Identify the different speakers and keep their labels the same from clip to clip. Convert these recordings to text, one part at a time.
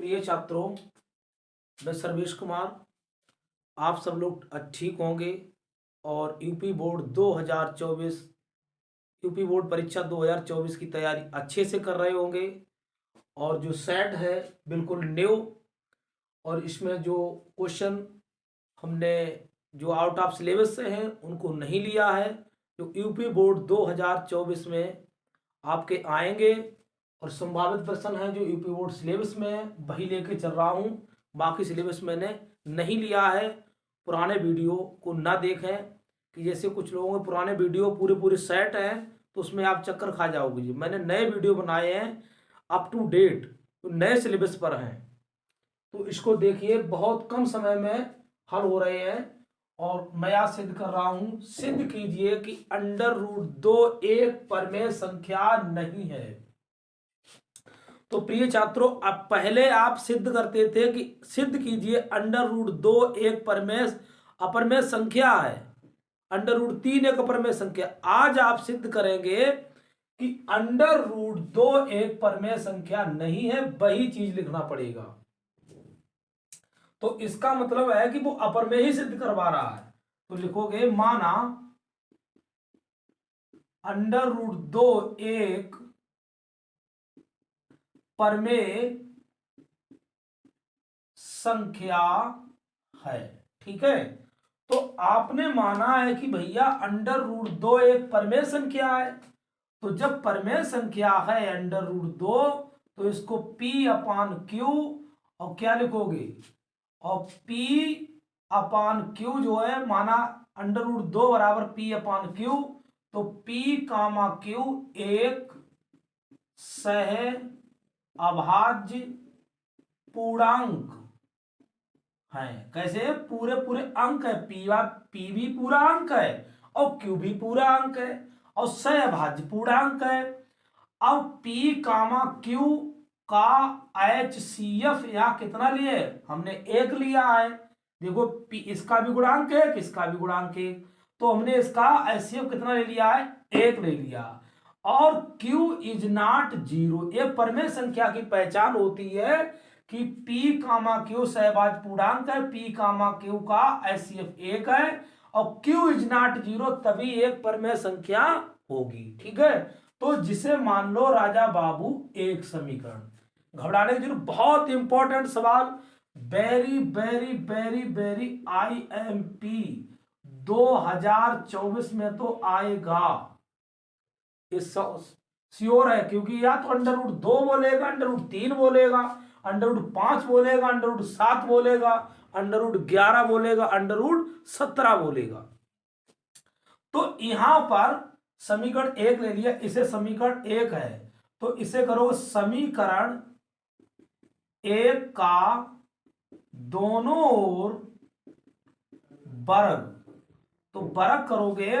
Speaker 1: प्रिय छात्रों, मैं सर्वेश कुमार। आप सब लोग ठीक होंगे और यूपी बोर्ड परीक्षा 2024 की तैयारी अच्छे से कर रहे होंगे। और जो सेट है बिल्कुल न्यू, और इसमें जो क्वेश्चन हमने जो आउट ऑफ सिलेबस से हैं उनको नहीं लिया है। जो यूपी बोर्ड 2024 में आपके आएंगे और संभावित प्रश्न है जो यूपी बोर्ड सिलेबस में है वही लेके चल रहा हूँ। बाकी सिलेबस मैंने नहीं लिया है। पुराने वीडियो को ना देखें कि जैसे कुछ लोगों के पुराने वीडियो पूरे पूरे सेट हैं तो उसमें आप चक्कर खा जाओगे जी। मैंने नए वीडियो बनाए हैं अप टू डेट, तो नए सिलेबस पर हैं, तो इसको देखिए। बहुत कम समय में हल हो रहे हैं और मैं आज सिद्ध कर रहा हूं। सिद्ध कीजिए कि √2 एक परमेय संख्या नहीं है। तो प्रिय छात्रों, अब पहले आप सिद्ध करते थे कि सिद्ध कीजिए √2 एक अपरमेय संख्या है, √3 एक अपरमेय संख्या। आज आप सिद्ध करेंगे कि √2 एक परमेय संख्या नहीं है, वही चीज लिखना पड़ेगा। तो इसका मतलब है कि वो अपरमेय ही सिद्ध करवा रहा है। तो लिखोगे माना √2 एक परमेय संख्या है। ठीक है, तो आपने माना है कि भैया √2 एक परमेय संख्या है। तो जब परमेय संख्या है √2, तो इसको P/Q और क्या लिखोगे, और P/Q जो है, माना √2 बराबर P/Q, तो P/Q एक सह अभाज्य पूर्णांक है। कैसे? पूरे पूरे अंक है। P भी पूरा अंक है और Q भी पूरा अंक है और सह अभाज्य पूर्णांक है। अब P/Q का HCF यहाँ कितना लिए? हमने एक लिया है। देखो, इसका भी गुणांक एक, इसका भी गुणांक एक, तो हमने इसका HCF कितना ले लिया है? एक ले लिया। और Q इज नॉट 0। एक परमेय संख्या की पहचान होती है कि P/Q सहभाज्य पूर्णांक है, P/Q का HCF एक है और Q इज नॉट 0, तभी एक परमेय संख्या होगी। ठीक है, तो जिसे मान लो राजा बाबू एक समीकरण। घबराने की जरूरत, बहुत इंपॉर्टेंट सवाल, very very very very IMP 2024 में तो आएगा, इस श्योर है। क्योंकि या तो √2 बोलेगा, √3 बोलेगा, √5 बोलेगा, √7 बोलेगा, √11 बोलेगा, √17 बोलेगा। तो यहां पर समीकरण एक ले लिया, इसे समीकरण एक है, तो इसे करो समीकरण एक का दोनों ओर वर्ग। तो वर्ग करोगे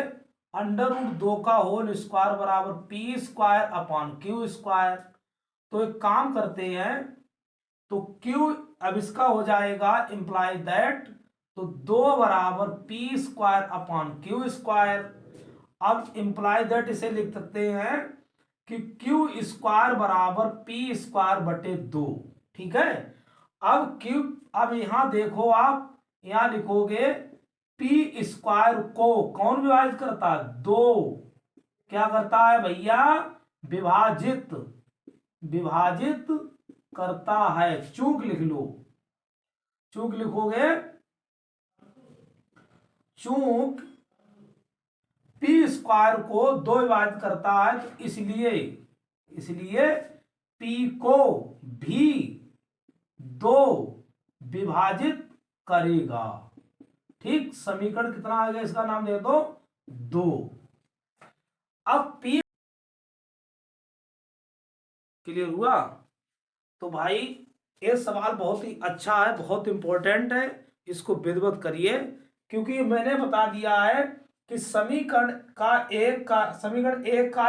Speaker 1: √2 का होल स्क्वायर बराबर P²/Q²। तो एक काम करते हैं, तो Q अब इसका हो जाएगा इंप्लाई दैट, तो 2 बराबर P²/Q²। अब इंप्लाई दैट इसे लिख सकते हैं कि Q² बराबर P²/2। ठीक है, अब यहां देखो, आप यहां लिखोगे P² को कौन विभाजित करता है? 2। क्या करता है भैया? विभाजित करता है। चूक लिख लो, चूक लिखोगे, चूक P² को 2 विभाजित करता है, तो इसलिए P को भी 2 विभाजित करेगा। ठीक, समीकरण कितना आ गया? इसका नाम दे दो 2। अब P क्लियर हुआ? तो भाई ये सवाल बहुत ही अच्छा है, बहुत इंपॉर्टेंट है, इसको विधिवत करिए। क्योंकि मैंने बता दिया है कि समीकरण एक का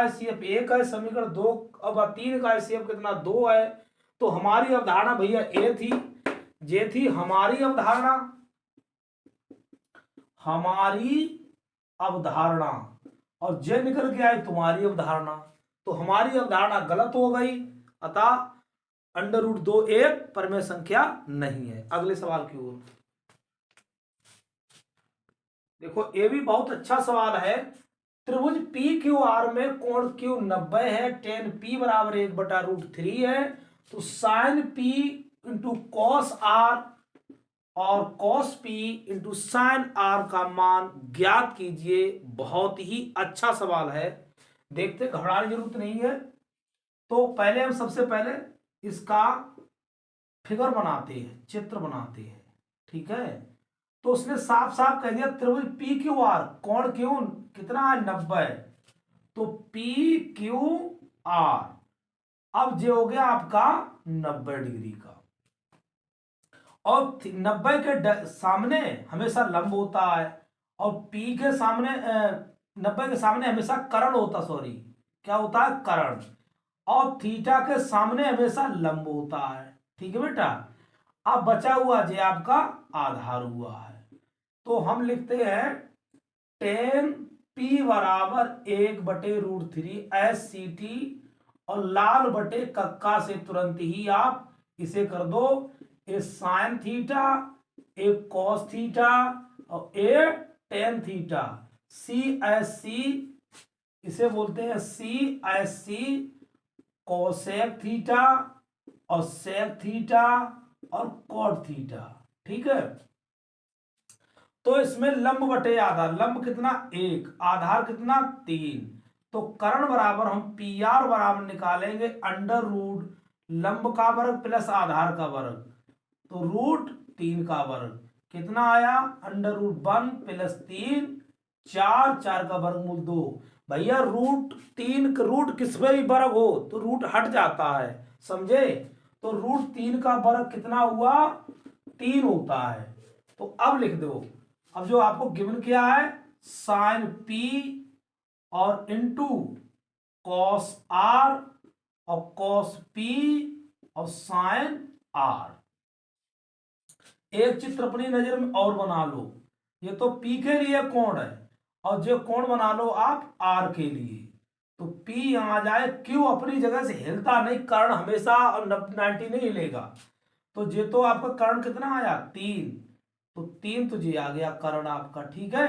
Speaker 1: HCF एक है, समीकरण 2 अब 3 का HCF कितना? 2 है। तो हमारी अवधारणा भैया ये थी, ये थी हमारी अवधारणा, और जे निकल के आई तुम्हारी अवधारणा। तो हमारी अवधारणा गलत हो गई, अतः अंडर रूट 2 एक परिमेय संख्या नहीं है। अगले सवाल की ओर देखो, ये भी बहुत अच्छा सवाल है। त्रिभुज पी क्यू आर में कोण क्यू 90 है, टेन पी बराबर 1/√3 है, तो sine P into cos R और cos P into sine R का मान ज्ञात कीजिए। बहुत ही अच्छा सवाल है, देखते, घबराने की जरूरत नहीं है। तो पहले हम सबसे पहले इसका फिगर बनाते हैं, चित्र बनाते हैं, ठीक है। तो उसने साफ साफ कह दिया त्रिभुज पी क्यू आर कोण क्यों कितना है 90, तो पी क्यू आर अब जो हो गया आपका 90 डिग्री का, और 90 के सामने हमेशा लंब होता है, और पी के सामने 90 के सामने हमेशा कर्ण होता, सॉरी क्या होता है, कर्ण, और थीटा के सामने हमेशा लंब होता है, ठीक है बेटा। अब बचा हुआ जो आपका आधार हुआ है, तो हम लिखते हैं टेन पी बराबर 1/√3 SCT, और लाल बटे कक्का से तुरंत ही आप इसे कर दो, ए साइन थीटा, ए कॉस थीटा और ए टेन थीटा, CSC, इसे बोलते हैं CSC कोसेक थीटा और सेक थीटा और कॉट थीटा, ठीक है। तो इसमें लंब बटे आधार, लंब कितना 1, आधार कितना 3, तो कर्ण बराबर हम पी आर बराबर निकालेंगे अंडर रूट लंब का वर्ग प्लस आधार का वर्ग, तो √3 का वर्ग कितना आया, अंडर रूट 1 प्लस 3, 4, 4 का वर्गमूल 2। भैया √3 रूट किस पे भी वर्ग हो तो रूट हट जाता है, समझे। तो √3 का वर्ग कितना हुआ, 3 होता है। तो अब लिख दो, अब जो आपको गिवन किया है साइन पी और इंटू कॉस आर और कॉस पी और साइन आर। एक चित्र अपनी नजर में और बना लो, ये तो पी के लिए कोण है, और जो कोण बना लो आप आर के लिए, तो पी यहां आ जाए, क्यू अपनी जगह से हिलता नहीं, कर्ण हमेशा 90 नहीं हिलेगा, तो ये तो आपका कर्ण कितना आया 3, तो 3 तो जी आ गया कर्ण आपका, ठीक है।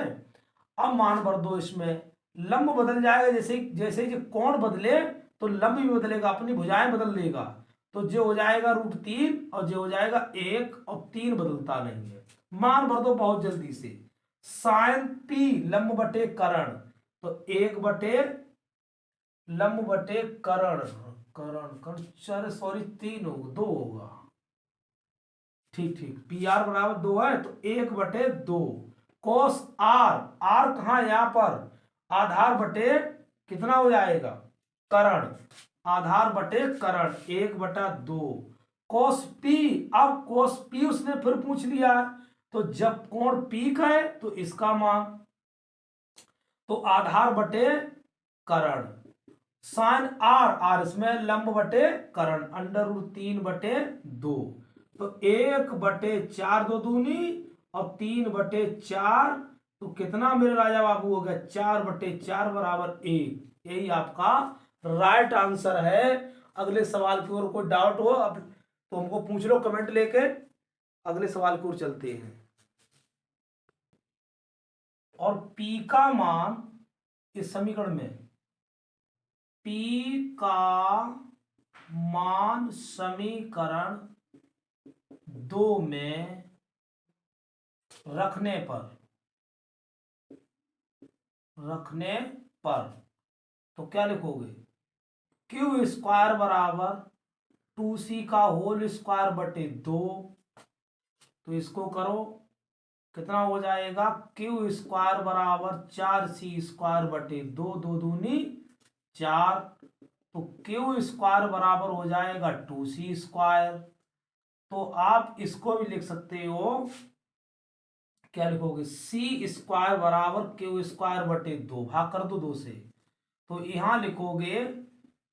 Speaker 1: अब मान भर दो इसमें, लंब बदल जाएगा, जैसे जैसे जो कोण बदले तो लंब भी बदलेगा, अपनी भुजाएं बदल लेगा, तो जो हो जाएगा √3 और जो हो जाएगा 1, और 3 बदलता नहीं है। मान भर दो बहुत जल्दी से, साइन पी लंब बटे कर्ण, तो 1 बटे लंब बटे कर्ण, कर्ण कर्ण सॉरी 3 होगा, 2 होगा, ठीक ठीक, पी आर बराबर 2 है, तो 1/2 कोस आर, आर कहा यहां पर आधार बटे कितना हो जाएगा, कर्ण, आधार बटे कर्ण 1/2 कोस पी। अब कोस पी उसने फिर पूछ लिया, तो जब कोण पी का है तो इसका मान, तो आधार बटे कर्ण, साइन आर, आर इसमें लंब बटे कर्ण, अंडर रूट 3/2, तो 1/4 2 दूनी और 3/4, तो कितना मेरे राजा बाबू हो गया 4/4 बराबर 1, यही आपका राइट आंसर है। अगले सवाल की ओर कोई डाउट हो अब तो हमको पूछ लो कमेंट लेके, अगले सवाल की ओर चलते हैं। और पी का मान इस समीकरण में, पी का मान समीकरण 2 में रखने पर तो क्या लिखोगे, क्यू स्क्वायर बराबर 2c का होल स्क्वायर बटे 2, तो इसको करो कितना हो जाएगा, क्यू स्क्वायर बराबर 4c स्क्वायर बटे 2, 2 दूनी 4, तो क्यू स्क्वायर बराबर हो जाएगा 2c स्क्वायर। तो आप इसको भी लिख सकते हो, क्या लिखोगे, सी स्क्वायर बराबर क्यू स्क्वायर बटे 2, भाग कर दो 2 से, तो यहां लिखोगे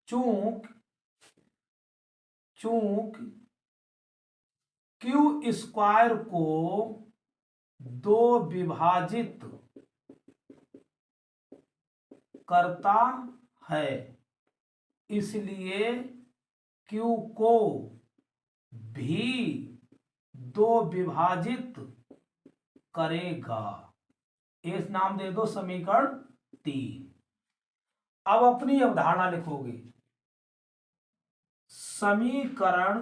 Speaker 1: चूंक क्यू स्क्वायर को 2 विभाजित करता है, इसलिए Q को भी 2 विभाजित करेगा। इस नाम दे दो समीकरण 3। अब अपनी अवधारणा लिखोगे। समीकरण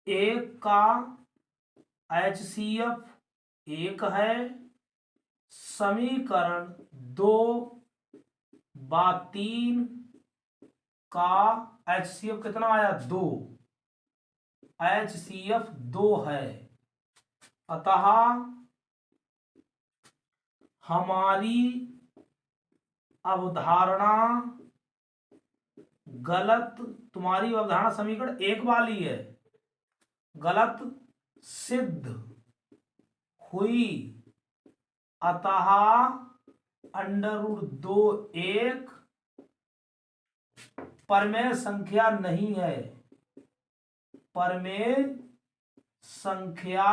Speaker 1: 1 का HCF 1 है, समीकरण 2 व 3 का HCF कितना आया 2, HCF 2 है। अतः हमारी अवधारणा गलत, तुम्हारी अवधारणा समीकरण 1 वाली है, गलत सिद्ध हुई। अतः √2 एक परमेय संख्या नहीं है, परमेय संख्या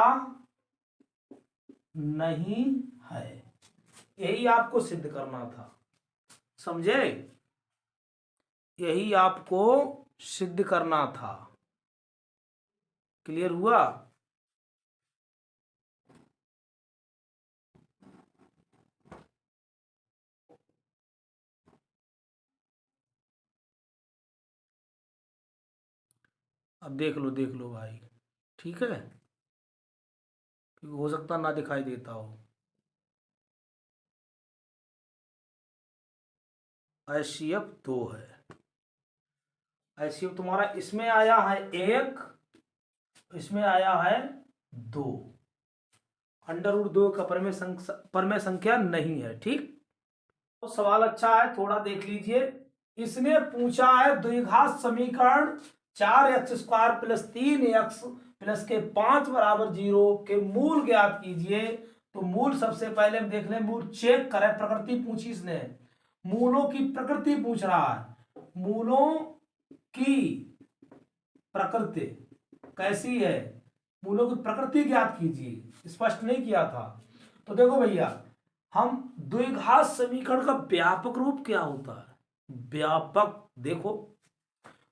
Speaker 1: नहीं है। यही आपको सिद्ध करना था, समझे? यही आपको सिद्ध करना था। क्लियर हुआ? अब देख लो भाई, ठीक है? हो सकता ना दिखाई देता हो। HCF 2 है, HCF तुम्हारा इसमें आया है 1, इसमें आया है 2। √2 का परमेय संख्या नहीं है, ठीक? तो सवाल अच्छा है, थोड़ा देख लीजिए। इसने पूछा है द्विघात समीकरण 4x² + 3x + 5 = 0 के मूल ज्ञात कीजिए। तो मूल सबसे पहले हम देख लें, मूल चेक करें। प्रकृति पूछी इसने, मूलों की प्रकृति पूछ रहा है। मूलों की प्रकृति कैसी है, मूलों की प्रकृति ज्ञात कीजिए। स्पष्ट नहीं किया था। तो देखो भैया, हम द्विघात समीकरण का व्यापक रूप क्या होता है? व्यापक देखो,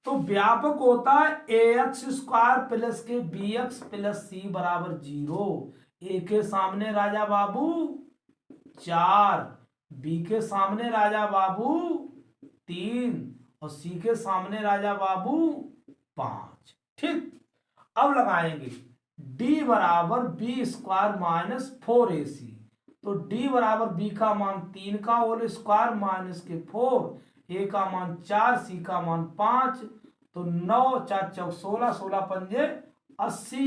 Speaker 1: तो व्यापक होता है ax² + bx + c = 0। a के सामने राजा बाबू 4, b के सामने राजा बाबू 3 और c के सामने राजा बाबू 5। ठीक, अब लगाएंगे d = b² - 4ac। तो d बराबर b का मान 3 का होल स्क्वायर माइनस के 4, a का मान 4, c का मान 5। तो 9 4 चौक 16, 16 पंजे 80।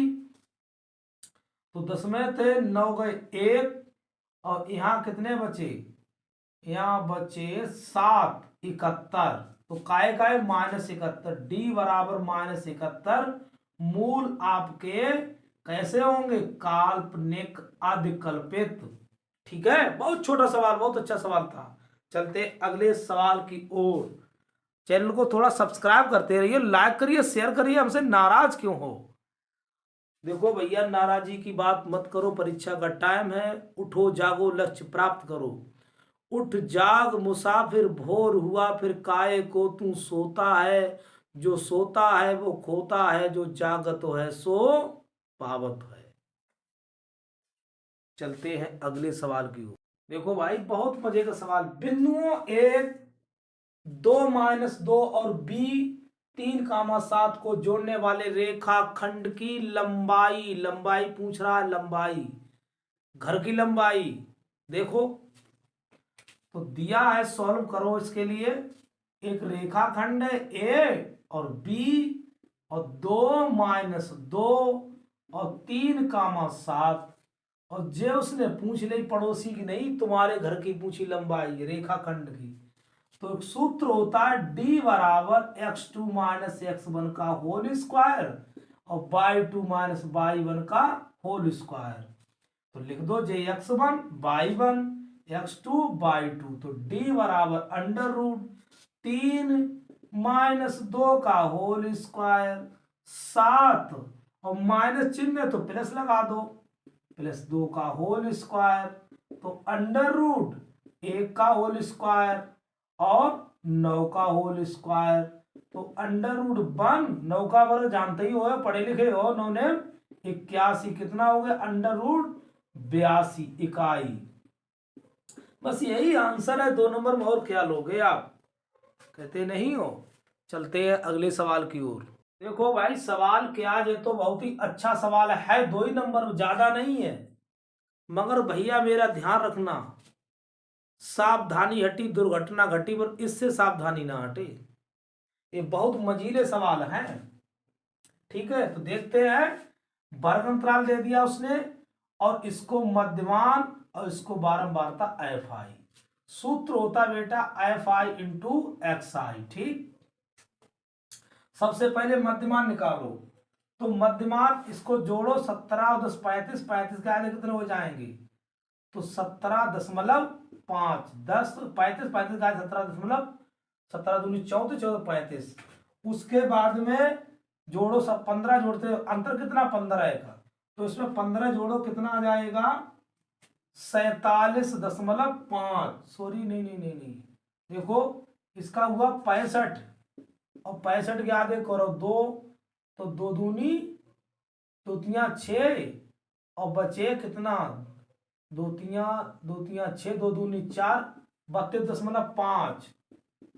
Speaker 1: तो 10 में थे 9 गए 1, और यहाँ कितने बचे? यहाँ बचे 7, 71। तो काय -71, d बराबर -71। मूल आपके कैसे होंगे? काल्पनिक अधिकल्पित। ठीक है, बहुत छोटा सवाल, बहुत अच्छा सवाल था। चलते अगले सवाल की ओर। चैनल को थोड़ा सब्सक्राइब करते रहिए, लाइक करिए, शेयर करिए। हमसे नाराज क्यों हो? देखो भैया, नाराजी की बात मत करो, परीक्षा का टाइम है। उठो जागो, लक्ष्य प्राप्त करो। उठ जाग मुसाफिर, भोर हुआ फिर काहे को तू सोता है। जो सोता है वो खोता है, जो जागत है सो पावत है। चलते हैं अगले सवाल की ओर। देखो भाई, बहुत मजे का सवाल। बिंदुओं 1, 2 - 2 और b 3, 7 को जोड़ने वाले रेखाखंड की लंबाई, लंबाई पूछ रहा है, लंबाई, घर की लंबाई। देखो तो दिया है, सॉल्व करो इसके लिए। एक रेखाखंड है a और b, और 2 - 2 और 3, 7, और जे उसने पूछ ली पड़ोसी की नहीं, तुम्हारे घर की पूछी लंबाई रेखाखंड की। तो एक सूत्र होता है d = x2 - x1 का होल स्क्वायर और y2 - y1 का होल स्क्वायर। तो लिख दो जे x1 y1 x2 y2। तो d = √3 - 2 का होल स्क्वायर 7, और माइनस चिन्ह है तो प्लस लगा दो, +2 का होल स्क्वायर। तो √1 का होल स्क्वायर और 9 का होल स्क्वायर। तो √1 9 का वर्ग जानते ही हो, पढ़े लिखे हो, 9 ने 81, कितना हो गया √82 इकाई। बस यही आंसर है 2 नंबर में, और क्या लोगे आप, कहते नहीं हो। चलते हैं अगले सवाल की ओर। देखो भाई सवाल क्या है, तो बहुत ही अच्छा सवाल है, 2 ही नंबर, ज्यादा नहीं है, मगर भैया मेरा ध्यान रखना, सावधानी हटी दुर्घटना घटी, पर इससे सावधानी ना हटे। ये बहुत मजीले सवाल हैं, ठीक है। तो देखते हैं, वर्ग अंतराल दे दिया उसने, और इसको मध्यमान और इसको बारंबारता एफ आई। सूत्र होता बेटा एफ आई इंटू एक्स आई, ठीक। सबसे पहले मध्यमान निकालो, तो मध्यमान इसको जोड़ो, 17 और 10 35, 35 के आगे कितने हो जाएंगे, तो 17.5, 10 35, 35 का 17.5, 17 दूनी 14, 14 35। उसके बाद में जोड़ो, सब 15 जोड़ते, अंतर कितना 15 का, तो इसमें 15 जोड़ो, कितना आ जाएगा 47.5, सॉरी नहीं नहीं नहीं नहीं, देखो इसका हुआ 65, और 65 के आगे करो 2, तो 2 दूनी 2 तिया 6, और बचे कितना 2 तिया 6, 2 दूनी 4, 32.5,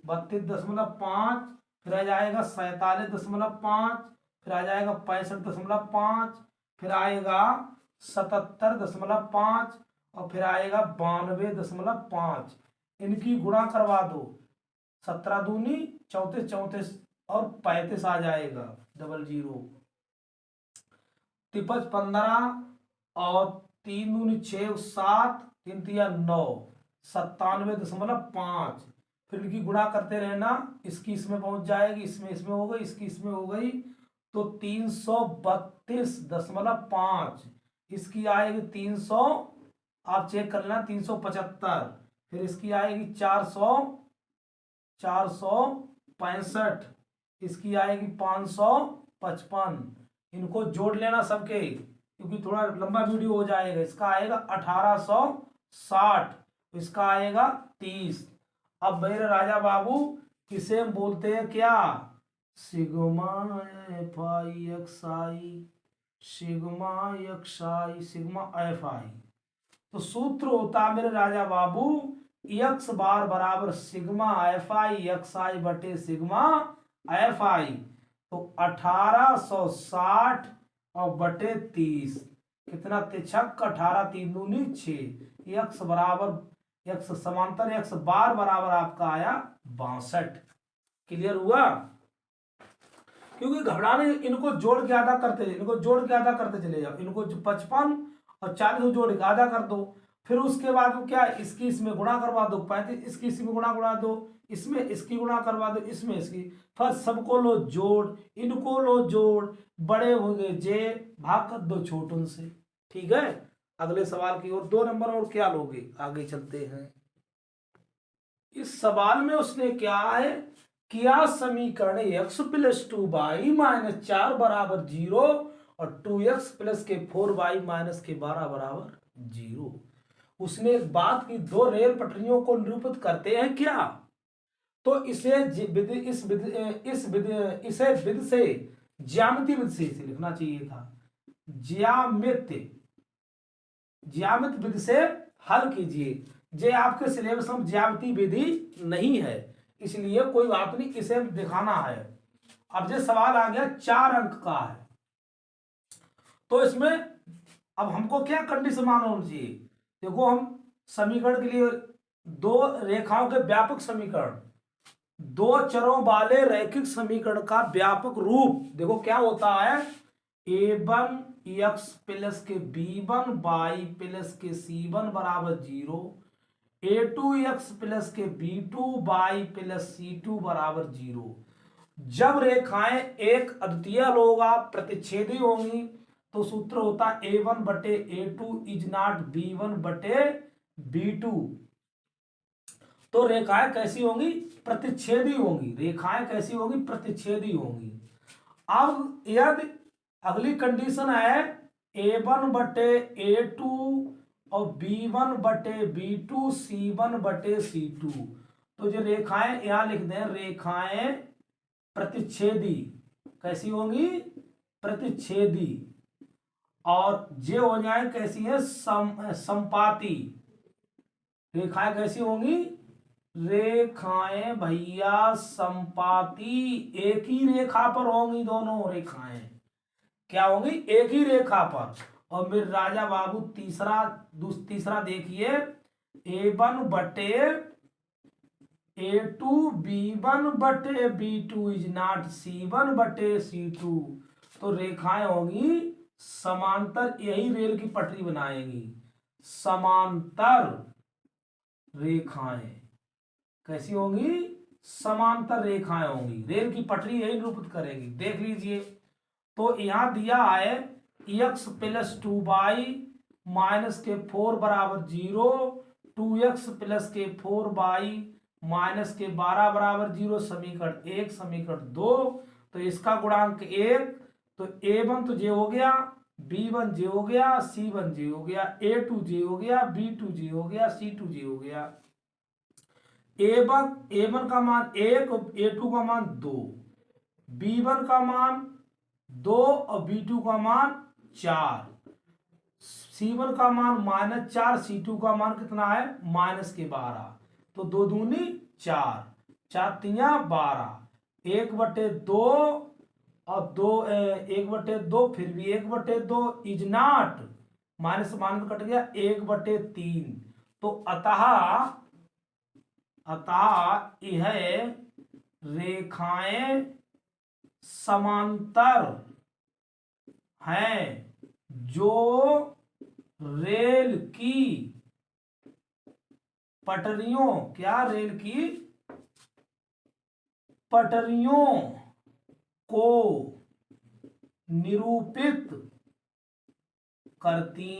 Speaker 1: 32.5, फिर आ जाएगा 47.5, फिर आ जाएगा 65.5, फिर आएगा 77.5, और फिर आएगा 92.5। इनकी गुणा करवा दो, 17 दूनी 34, 34 और 35 आ जाएगा, 00 तिपच 15, और 3 दूनी 6, 7, 3 तिया 9, 97.5। फिर इनकी गुणा करते रहना, इसकी इसमें पहुंच जाएगी, इसमें इसमें हो गई, इसकी इसमें हो गई, तो 332.5, इसकी आएगी 300, आप चेक कर लेना 375, फिर इसकी आएगी 465, इसकी आएगी 555। इनको जोड़ लेना सबके, क्योंकि थोड़ा लंबा वीडियो हो जाएगा। इसका आएगा 1860, इसका आएगा 30। अब मेरे राजा बाबू इसे हम बोलते हैं क्या, sigma F I x I, sigma x I, sigma F I. तो सूत्र होता है मेरे राजा बाबू, एक्स बार बराबर सिग्मा एफ आई एक्स आई बटे सिग्मा एफ आई। तो 1860 और बटे 30, कितना 18, 3 दूनी 6, एक्स बराबर, एक्स समांतर एक्स बार बराबर आपका आया 62। क्लियर हुआ, क्योंकि घबराने, इनको जोड़ के आधा करते, इनको जोड़ के आधा करते चले जाओ, इनको 55 और 40 को जोड़ के आधा कर दो, फिर उसके बाद वो क्या, इसकी इसमें गुणा करवा दो, 35 इसकी इसमें गुणा दो, इसमें इसकी गुणा करवा दो, इसमें इसकी, फिर सबको लो जोड़, इनको लो जोड़, बड़े हो गए जे, भाग कर दो छोटों से। ठीक है, अगले सवाल की ओर, 2 नंबर और क्या लोगे, आगे चलते हैं। इस सवाल में उसने क्या है किया, समीकरण x प्लस 2y माइनस 4 बराबर 0 और 2x प्लस के 4y माइनस के 12 बराबर 0। उसने एक बात की, 2 रेल पटरियों को निरूपित करते हैं क्या, तो इसे इसे विधि से, ज्यामिति विधि से इसे लिखना चाहिए था, ज्यामिति विधि से हल कीजिए। जे आपके सिलेबस में ज्यामिति विधि नहीं है, इसलिए कोई बात नहीं, इसे दिखाना है। अब जो सवाल आ गया 4 अंक का है, तो इसमें अब हमको क्या कंडीशन मालूम होनी चाहिए। देखो हम समीकरण के लिए 2 रेखाओं के व्यापक समीकरण, 2 चरों वाले रैखिक समीकरण का व्यापक रूप देखो क्या होता है, a1 x प्लस के b1 y प्लस के c1 बराबर 0, a2 x प्लस के b2 y प्लस c2 बराबर 0। जब रेखाएं एक अद्वितीय होगा, प्रतिच्छेदी होंगी, तो सूत्र होता a1 बटे a2 इज नॉट b1 बटे b2। तो रेखाएं कैसी होंगी, प्रतिच्छेदी होंगी, रेखाएं कैसी होंगी, प्रतिच्छेदी होंगी। अब यदि अगली कंडीशन है a1 बटे a2 और b1 बटे b2 c1 बटे c2, तो जो रेखाएं यहां लिख दें, रेखाएं प्रतिच्छेदी कैसी होंगी, प्रतिच्छेदी। और जे हो जाए कैसी है, संपाती। रेखाएं कैसी होंगी, रेखाएं भैया संपाती, एक ही रेखा पर होंगी दोनों रेखाएं, क्या होंगी, एक ही रेखा पर। और मेरे राजा बाबू तीसरा देखिए, A1 बटे A2 B1 बटे B2 इज नॉट C1 बटे C2। तो रेखाएं होंगी समांतर, यही रेल की पटरी बनाएंगी, समांतर रेखाएं कैसी होंगी, समांतर रेखाएं होंगी, रेल की पटरी यही निरूपित करेंगी। देख लीजिए, तो यहां दिया है x प्लस 2y माइनस के 4 बराबर 0, 2x प्लस के 4y माइनस के 12 बराबर 0, समीकरण 1 समीकरण 2। तो इसका गुणांक 1, तो A1 तो जे हो गया, B1 जे हो गया, C1 जे हो गया, A2 जे हो गया, B2 जे हो गया, C2 जे हो गया। A1 का मान 1 और A2 का मान 2, B1 का मान 2 और B2 का मान 4, C1 का मान -4, C2 का मान कितना है, -12। तो 2 दूनी 4, 4 तिया 12, 1/2 और 2 1/2, फिर भी 1/2 इज नॉट, माइनस मान कट गया, 1/3। तो अतः यह रेखाएं समांतर हैं जो रेल की पटरियों, क्या, रेल की पटरियों को निरूपित करती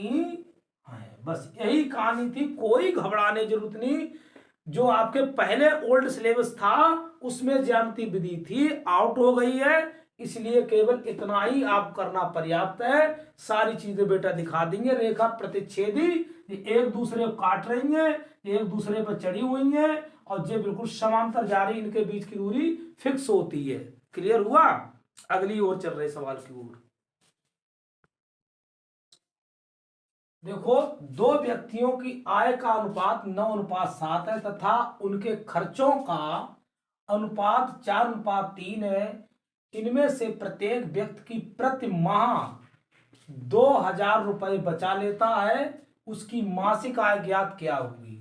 Speaker 1: हैं। बस यही कहानी थी, कोई घबराने की जरूरत नहीं। जो आपके पहले ओल्ड सिलेबस था उसमें ज्यामिति विधि थी, आउट हो गई है, इसलिए केवल इतना ही आप करना पर्याप्त है। सारी चीजें बेटा दिखा देंगे, रेखा प्रतिच्छेदी, एक दूसरे को काट रही हैं, एक दूसरे पर चढ़ी हुई हैं, और ये बिल्कुल समांतर जा रही, इनके बीच की दूरी फिक्स होती है। क्लियर हुआ? अगली ओर चल रहे सवाल की ओर। देखो, दो व्यक्तियों की आय का अनुपात 9:7 है तथा उनके खर्चों का अनुपात 4:3 है। इनमें से प्रत्येक व्यक्ति की प्रति माह 2,000 रुपए बचा लेता है, उसकी मासिक आय ज्ञात क्या होगी।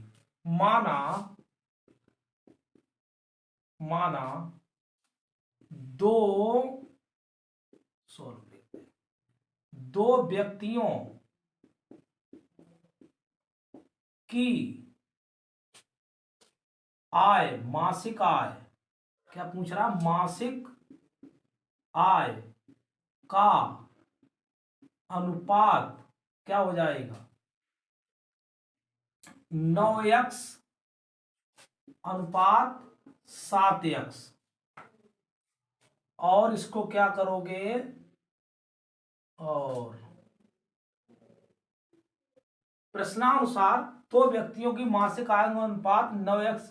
Speaker 1: माना दो व्यक्तियों की आय, मासिक आय, क्या पूछ रहा, मासिक आय का अनुपात क्या हो जाएगा, 9x अनुपात 7x। और इसको क्या करोगे, और प्रश्नानुसार दो व्यक्तियों की मासिक आय का अनुपात 9x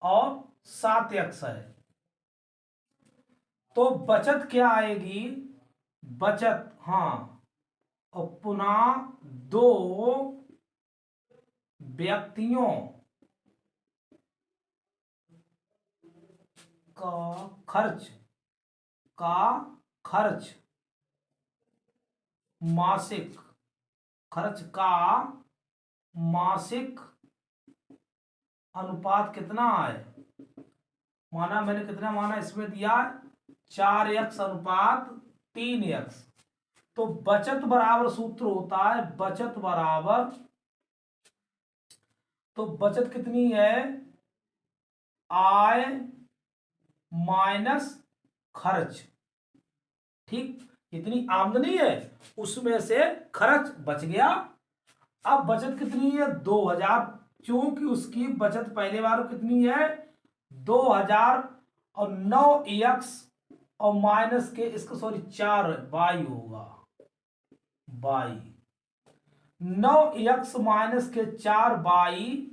Speaker 1: और 7x है, तो बचत क्या आएगी, बचत, हाँ, और पुनः दो व्यक्तियों का खर्च मासिक, खर्च का मासिक अनुपात कितना है, माना मैंने कितना माना, इसमें दिया 4x अनुपात 3x। तो बचत बराबर सूत्र होता है, बचत बराबर, तो बचत कितनी है, आय माइनस खर्च, ठीक, इतनी आमदनी है उसमें से खर्च बच गया। अब बचत कितनी है, 2,000, क्योंकि उसकी बचत पहले बार कितनी है, 2,000, और 9x और माइनस के इसका, सॉरी 4 बाई होगा, बाई 9x माइनस के 4 बाई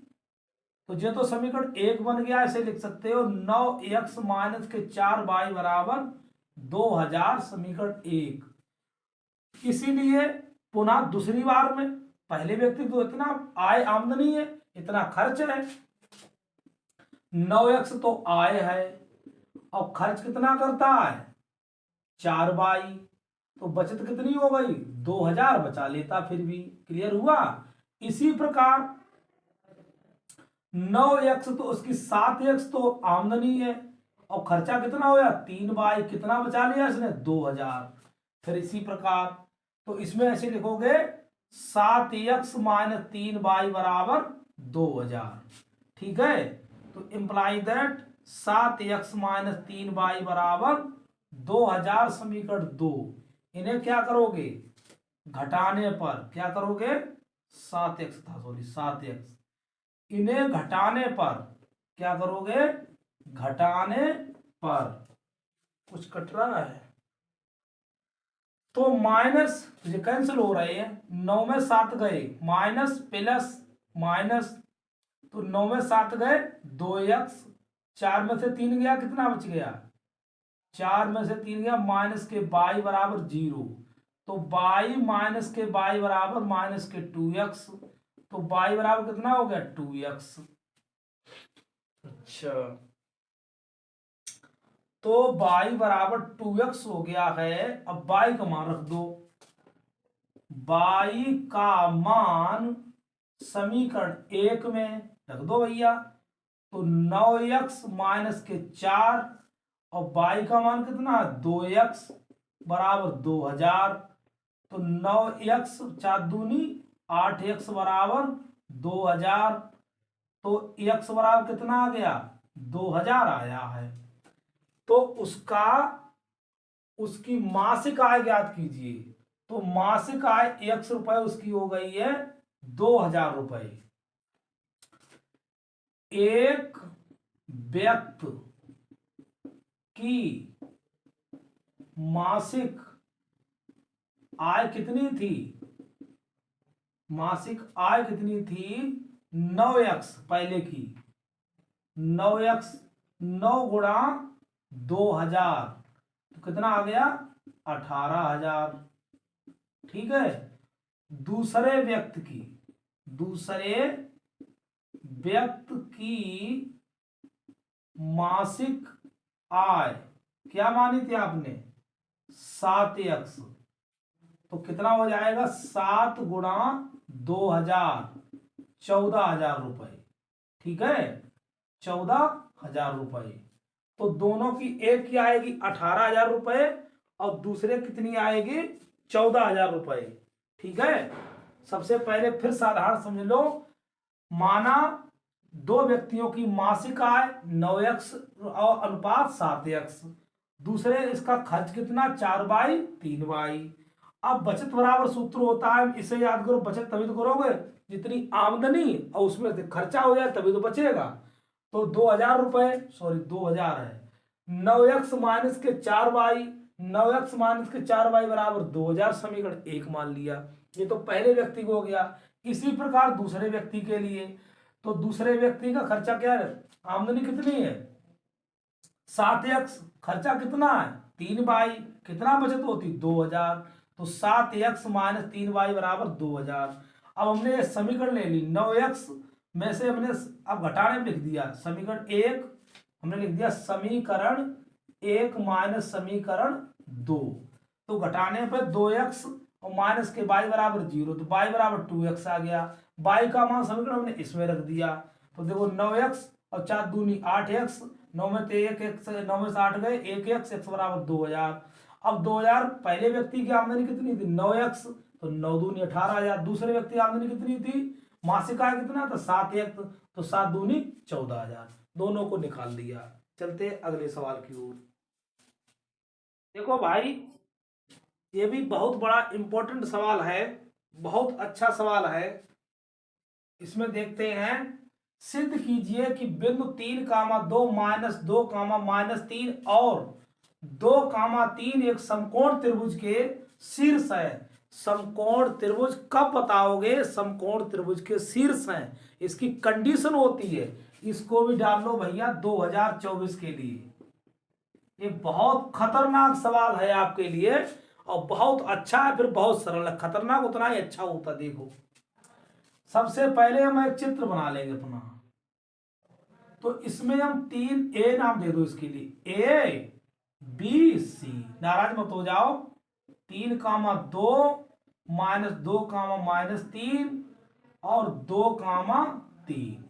Speaker 1: तो ये तो समीकरण 1 बन गया। ऐसे लिख सकते हो 9x माइनस के 4y बराबर 2000, समीकरण 1। इसीलिए पुनः दूसरी बार में पहले व्यक्ति को इतना आय आमदनी है, इतना खर्च है, 9x तो आय है और खर्च कितना करता है 4y, तो बचत कितनी हो गई 2000 बचा लेता फिर भी। क्लियर हुआ। इसी प्रकार 9x तो उसकी 7x तो आमदनी है और खर्चा कितना होया 3y, कितना बचा लिया इसने 2000। फिर इसी प्रकार तो इसमें ऐसे लिखोगे 7x माइनस 3y बराबर 2000। ठीक है, तो imply that 7x minus 3y बराबर 2000, समीकरण 2। इन्हें क्या करोगे घटाने पर, क्या करोगे 7x था, सॉरी 7x, इन्हें घटाने पर क्या करोगे घटाने पर कुछ कट रहा है तो माइनस, ये कैंसिल हो रहे हैं, 9 में 7 गए माइनस प्लस माइनस, तो 9 में 7 गए 2x, 4 में से 3 गया कितना बच गया 4 में से 3 गया माइनस के y बराबर 0, तो y माइनस के y बराबर माइनस के 2x, तो y बराबर कितना हो गया 2x। अच्छा, तो y बराबर 2x हो गया है। अब y का मान रख दो, y का मान समीकरण 1 में रख दो भैया, तो 9x माइनस के 4 और y का मान कितना 2x बराबर 2000, तो 9x 4 दूनी 8x बराबर 2000, तो x बराबर कितना आ गया 2000 आया है। तो उसकी मासिक आय ज्ञात कीजिए, तो मासिक आय x रुपए उसकी हो गई है 2000 रुपए। एक व्यक्ति की मासिक आय कितनी थी, मासिक आय कितनी थी 9x, पहले की 9x, 9 गुणा 2000 तो कितना आ गया 18000। ठीक है, दूसरे व्यक्ति की मासिक आय क्या मानी थी आपने 7x, तो कितना हो जाएगा 7 गुणा 2000 14,000 रुपए। ठीक है, 14,000 रुपए। तो दोनों की, एक की आएगी 18,000 रुपए और दूसरे कितनी आएगी 14,000 रुपए। ठीक है, सबसे पहले फिर साधारण समझ लो, माना दो व्यक्तियों की मासिक आय 9x और अनुपात 7x, दूसरे इसका खर्च कितना 4/3। अब बचत बराबर सूत्र होता है, इसे याद करो, बचत तभी तो करोगे जितनी आमदनी और उसमें से खर्चा हो जाए तभी तो बचेगा। तो 2000 रुपए, सॉरी 2000 है, 9x माइनस के 4y, 9x माइनस के 4y बराबर 2000, समीकरण 1 मान लिया। ये तो पहले व्यक्ति को हो गया। इसी प्रकार दूसरे व्यक्ति के लिए, तो दूसरे व्यक्ति का खर्चा क्या है, आमदनी कितनी है 7x, खर्चा कितना है 3y, कितना बचत होती 2000, तो 7x माइनस 3y बराबर 2000। अब हमने ये समीकरण ले ली, 9x में से हमने अब घटाने में लिख दिया समीकरण 1, हमने लिख दिया समीकरण 1 माइनस समीकरण 2, तो घटाने पर 2x और माइनस के y बराबर 0, तो y बराबर 2x आ गया। y का मान समीकरण हमने इसमें रख दिया, तो देखो 9x और 4 दूनी 8x, 9 में से 1x, 9 में से 8 गए 1x, x बराबर 2000। अब 2000 पहले व्यक्ति की आमदनी कितनी थी 9x, तो 9 दूनी 18,000, दूसरे व्यक्ति की आमदनी कितनी थी मासिक आय कितना था 7x, तो 7 दूनी 14,000, दोनों को निकाल दिया। चलते अगले सवाल की ओर। देखो भाई, ये भी बहुत बड़ा इंपॉर्टेंट सवाल है, बहुत अच्छा सवाल है। इसमें देखते हैं, सिद्ध कीजिए कि बिंदु 3,2 माइनस 2, माइनस 3 और 2,3 एक समकोण त्रिभुज के शीर्ष है। समकोण त्रिभुज कब बताओगे? समकोण त्रिभुज के शीर्ष हैं, इसकी कंडीशन होती है। इसको भी डाल लो भैया 2024 के लिए। ये बहुत खतरनाक सवाल है आपके लिए और बहुत अच्छा है, फिर बहुत सरल है। खतरनाक उतना ही अच्छा होता। देखो सबसे पहले हम एक चित्र बना लेंगे अपना, तो इसमें हम 3 ए नाम दे दो इसके लिए, ए बी सी। नाराज मत हो जाओ। 3 कामा 2 माइनस 2 कामा माइनस 3 और 2 कामा 3।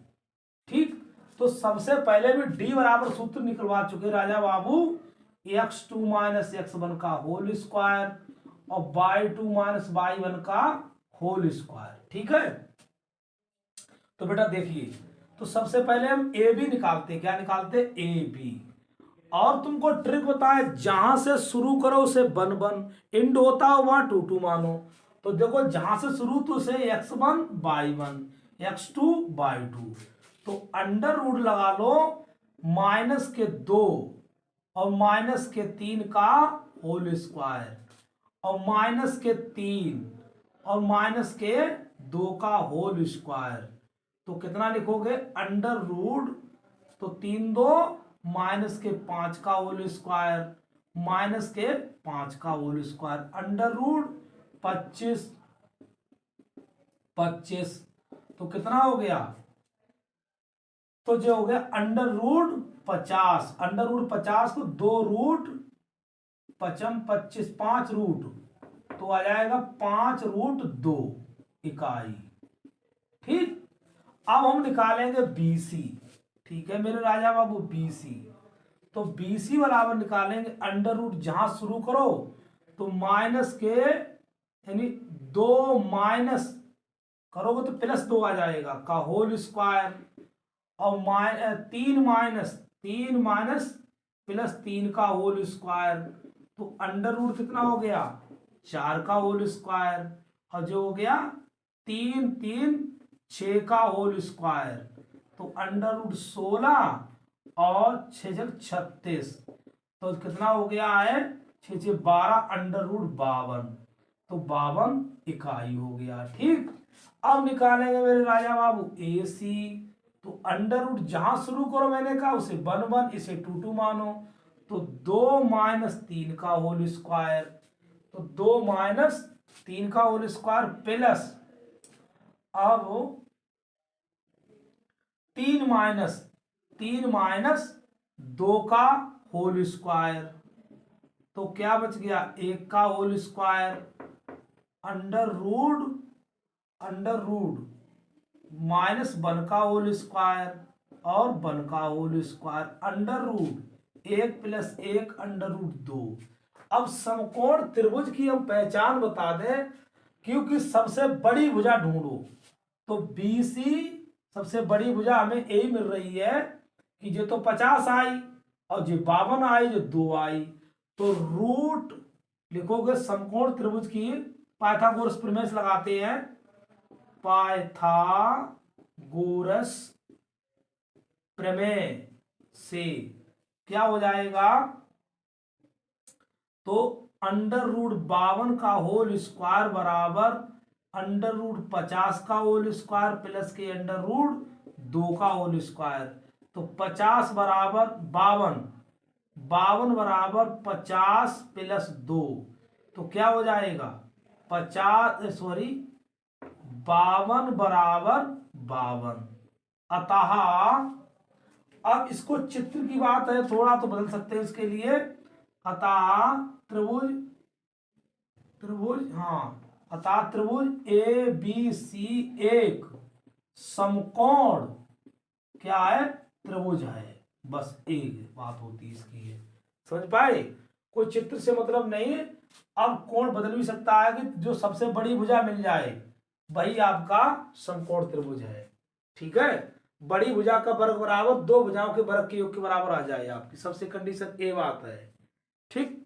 Speaker 1: ठीक, तो सबसे पहले भी डी बराबर सूत्र निकलवा चुके Raja Babu, x2 minus x1 का होल स्क्वायर और y2 माइनस y1 का होल स्क्वायर। ठीक है, तो बेटा देखिए, तो सबसे पहले हम ए बी निकालते हैं। क्या निकालते हैं? A B. और तुमको ट्रिक बताए, जहां से शुरू करो उसे 1 1 इंड होता हो वहां 2 2 मानो। तो देखो जहां से शुरू तो उसे x1 y1 x2 y2, तो अंडर रूट लगा लो माइनस के 2 और माइनस के 3 का होल स्क्वायर और माइनस के 3 और माइनस के 2 का होल स्क्वायर। तो कितना लिखोगे? अंडर रूट, तो 3 2 माइनस के 5 का होल स्क्वायर माइनस के 5 का होल स्क्वायर, अंडर रूट 25 25। तो कितना हो गया? तो जो हो गया अंडर रूट 50। अंडर रूट 50 को 2 रूट 5 25 5 रूट, तो आ जाएगा 5 रूट 2 इकाई। ठीक, अब हम निकालेंगे बीसी। ठीक है मेरे राजा बाबू, बीसी। तो बीसी बराबर निकालेंगे अंडर रूट, जहां शुरू करो तो माइनस के, यानी 2 माइनस करोगे तो प्लस 2 आ जाएगा का होल स्क्वायर और 3 माइनस प्लस 3 का होल स्क्वायर। तो अंडर रूट कितना हो गया? 4 का होल स्क्वायर और जो हो गया 3 3 6 का होल स्क्वायर। तो अंडर रूट 16 और 6 36, तो कितना हो गया है? 6 6 12, अंडर रूट 52, तो 52 इकाई हो गया। ठीक, अब निकालेंगे मेरे राजा बाबू ए सी। तो अंडर रूट जहां शुरू करो मैंने कहा उसे 1 1, इसे 2 2 मानो। तो 2 माइनस 3 का होल स्क्वायर, तो 2 माइनस 3 का होल स्क्वायर प्लस, अब 3 माइनस 2 का होल स्क्वायर, तो क्या बच गया? 1 का whole square under root minus 1 का होल स्क्वायर और 1 का whole square, under root 1 plus 1 under root 2। अब समकोण त्रिभुज की हम पहचान बता दें, क्योंकि सबसे बड़ी भुजा ढूंढो, तो बीसी सबसे बड़ी भुजा हमें यही मिल रही है कि जो तो 50 आई और जो 52 आई, जो 2 आई। तो रूट लिखोगे समकोण त्रिभुज की, पाइथागोरस प्रमेय लगाते हैं, पाइथागोरस प्रमेय से क्या हो जाएगा? तो अंडर रूट 52 का होल स्क्वायर बराबर अंडर रूट 50 का होल स्क्वायर प्लस के अंडर रूट 2 का होल स्क्वायर। तो 50 बराबर 52, 52 बराबर 50 प्लस 2, तो क्या हो जाएगा? 52 बराबर 52। अतः अब इसको चित्र की बात है, थोड़ा तो बदल सकते हैं इसके लिए। अतः त्रिभुज ए बी सी एक समकोण क्या है? त्रिभुज है। बस एक बात होती है इसकी है, समझ पाए? कोई चित्र से मतलब नहीं। अब कोण बदल भी सकता है कि जो सबसे बड़ी भुजा मिल जाए वही आपका समकोण त्रिभुज है। ठीक है, बड़ी भुजा का वर्ग बराबर 2 भुजाओं के वर्ग के योग के बराबर आ जाए आपकी, सबसे कंडीशन ए बात है। ठीक,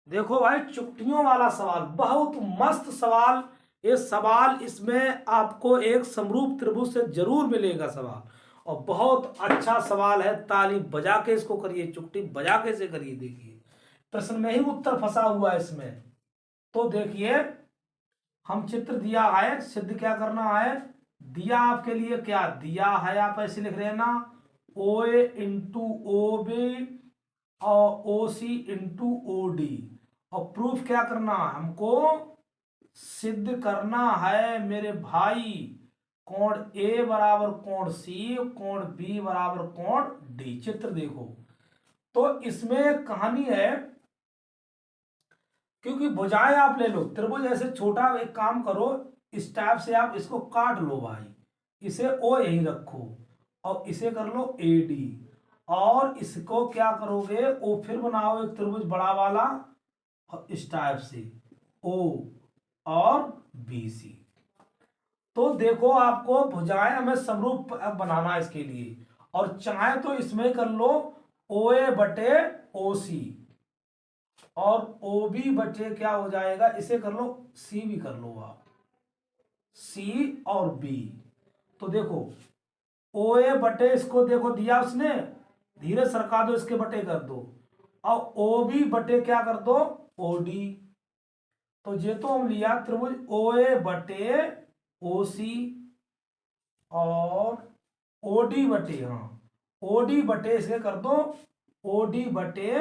Speaker 1: देखो भाई चुटकियों वाला सवाल, बहुत मस्त सवाल। ये सवाल इसमें आपको एक समरूप त्रिभुज से जरूर मिलेगा सवाल, और बहुत अच्छा सवाल है। ताली बजा के इसको करिए, चुटकी बजा के से करिए। देखिए प्रश्न में ही उत्तर फंसा हुआ है इसमें। तो देखिए हम चित्र दिया है, सिद्ध क्या करना है, दिया आपके लिए क्या दिया है, आप ऐसे लिख रहे हैं ना, ओ ए इंटू ओ बी और ओ सी इंटू ओ डी, और प्रूफ क्या करना है हमको, सिद्ध करना है मेरे भाई, कोण ए बराबर कोण सी, कोण बी बराबर कोण डी। चित्र देखो, तो इसमें एक कहानी है, क्योंकि भुजाएं आप ले लो, त्रिभुज ऐसे छोटा, एक काम करो इस टाइप से आप इसको काट लो भाई, इसे ओ यही रखो और इसे कर लो ए डी, और इसको क्या करोगे ओ फिर बनाओ एक त्रिभुज बड़ा वाला, और इस टाइप से ओ और बी सी। तो देखो आपको भुजाएं हमें समरूप बनाना है इसके लिए, और चाहे तो इसमें कर लो ओ ए बटे ओ सी, और ओ बी बटे क्या हो जाएगा, इसे कर लो सी भी कर लो आप, सी और बी। तो देखो ओ ए बटे, इसको देखो दिया उसने, धीरे सरका दो, इसके बटे कर दो, और ओ बी बटे क्या कर दो ओ डी। तो ये तो हम लिया त्रिभुज ओ ए बटे ओ सी और ओ डी बटे, हाँ ओ डी बटे इसके कर दो ओ डी बटे